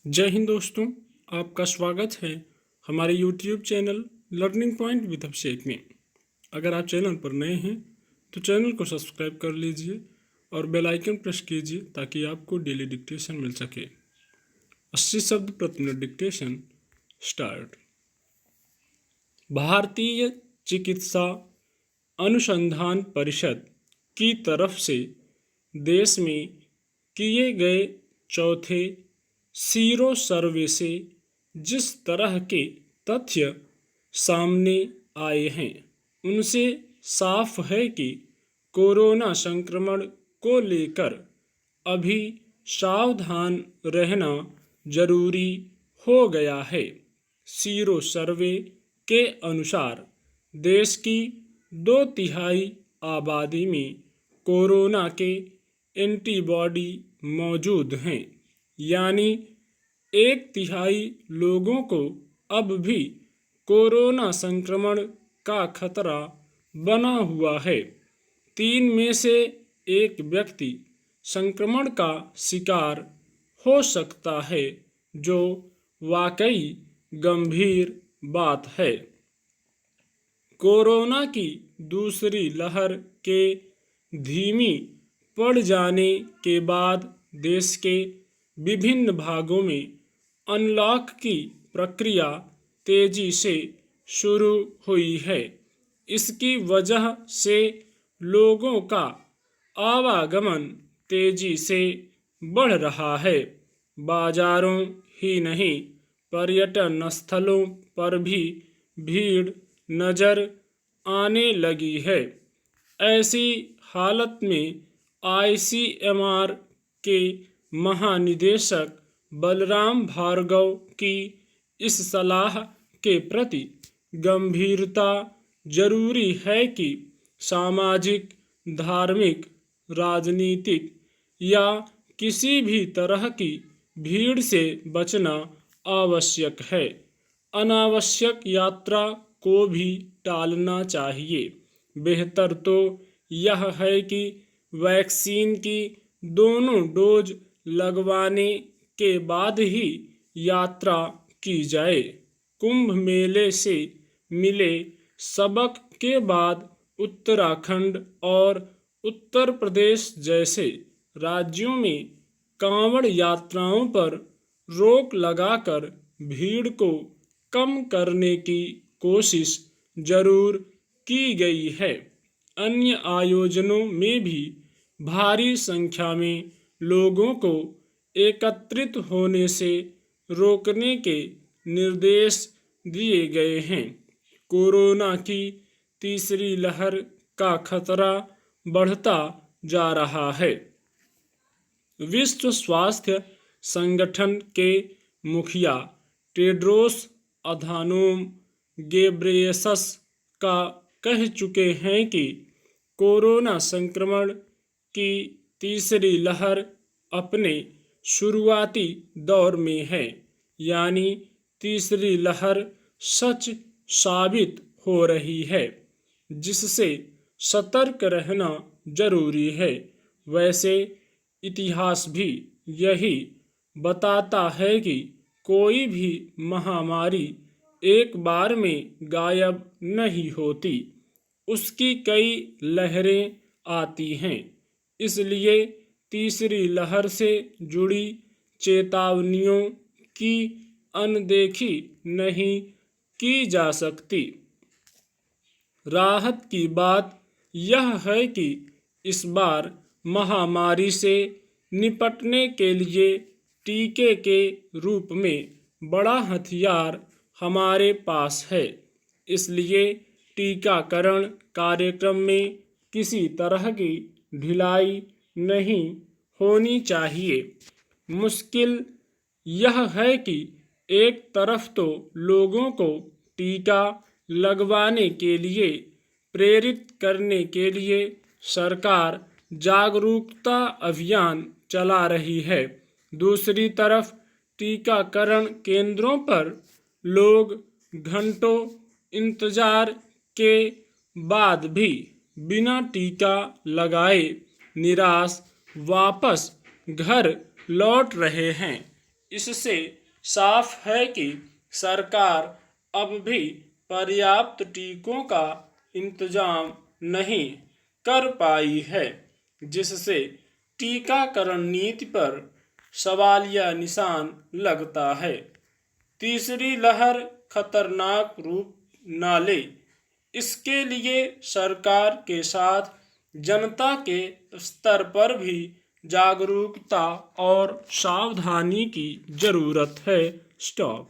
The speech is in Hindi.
जय हिंद दोस्तों, आपका स्वागत है हमारे YouTube channel learning point with Abhishek में। अगर आप चैनल पर नए हैं तो चैनल को सब्सक्राइब कर लीजिए और बेल आइकन प्रेस कीजिए ताकि आपको डेली डिक्टेशन मिल सके। 80 शब्द प्रति मिनट डिक्टेशन स्टार्ट। भारतीय चिकित्सा अनुसंधान परिषद की तरफ से देश में किए गए चौथे सीरो सर्वे से जिस तरह के तथ्य सामने आए हैं उनसे साफ है कि कोरोना संक्रमण को लेकर अभी सावधान रहना जरूरी हो गया है। सीरो सर्वे के अनुसार देश की 2/3 आबादी में कोरोना के एंटीबॉडी मौजूद हैं, यानी 1/3 लोगों को अब भी कोरोना संक्रमण का खतरा बना हुआ है। 3 में से 1 व्यक्ति संक्रमण का शिकार हो सकता है, जो वाकई गंभीर बात है। कोरोना की दूसरी लहर के धीमी पड़ जाने के बाद देश के विभिन्न भागों में अनलॉक की प्रक्रिया तेजी से शुरू हुई है। इसकी वजह से लोगों का आवागमन तेजी से बढ़ रहा है। बाजारों ही नहीं, पर्यटन स्थलों पर भी भीड़ नजर आने लगी है। ऐसी हालत में ICMR के महानिदेशक बलराम भार्गव की इस सलाह के प्रति गंभीरता जरूरी है कि सामाजिक, धार्मिक, राजनीतिक या किसी भी तरह की भीड़ से बचना आवश्यक है। अनावश्यक यात्रा को भी टालना चाहिए। बेहतर तो यह है कि वैक्सीन की दोनों डोज लगवाने के बाद ही यात्रा की जाए। कुंभ मेले से मिले सबक के बाद उत्तराखंड और उत्तर प्रदेश जैसे राज्यों में कांवड़ यात्राओं पर रोक लगाकर भीड़ को कम करने की कोशिश जरूर की गई है। अन्य आयोजनों में भी भारी संख्या में लोगों को एकत्रित होने से रोकने के निर्देश दिए गए हैं। कोरोना की तीसरी लहर का खतरा बढ़ता जा रहा है। विश्व स्वास्थ्य संगठन के मुखिया टेड्रोस अधानोम गेब्रेयसस का कह चुके हैं कि कोरोना संक्रमण की तीसरी लहर अपने शुरुआती दौर में है, यानी तीसरी लहर सच साबित हो रही है, जिससे सतर्क रहना जरूरी है। वैसे इतिहास भी यही बताता है कि कोई भी महामारी एक बार में गायब नहीं होती, उसकी कई लहरें आती हैं। इसलिए तीसरी लहर से जुड़ी चेतावनियों की अनदेखी नहीं की जा सकती। राहत की बात यह है कि इस बार महामारी से निपटने के लिए टीके के रूप में बड़ा हथियार हमारे पास है। इसलिए टीकाकरण कार्यक्रम में किसी तरह की ढिलाई नहीं होनी चाहिए। मुश्किल यह है कि एक तरफ तो लोगों को टीका लगवाने के लिए प्रेरित करने के लिए सरकार जागरूकता अभियान चला रही है, दूसरी तरफ टीकाकरण केंद्रों पर लोग घंटों इंतजार के बाद भी बिना टीका लगाए निराश वापस घर लौट रहे हैं। इससे साफ है कि सरकार अब भी पर्याप्त टीकों का इंतजाम नहीं कर पाई है, जिससे टीकाकरण नीति पर सवालिया निशान लगता है। तीसरी लहर खतरनाक रूप न ले, इसके लिए सरकार के साथ जनता के स्तर पर भी जागरूकता और सावधानी की जरूरत है। स्टॉप।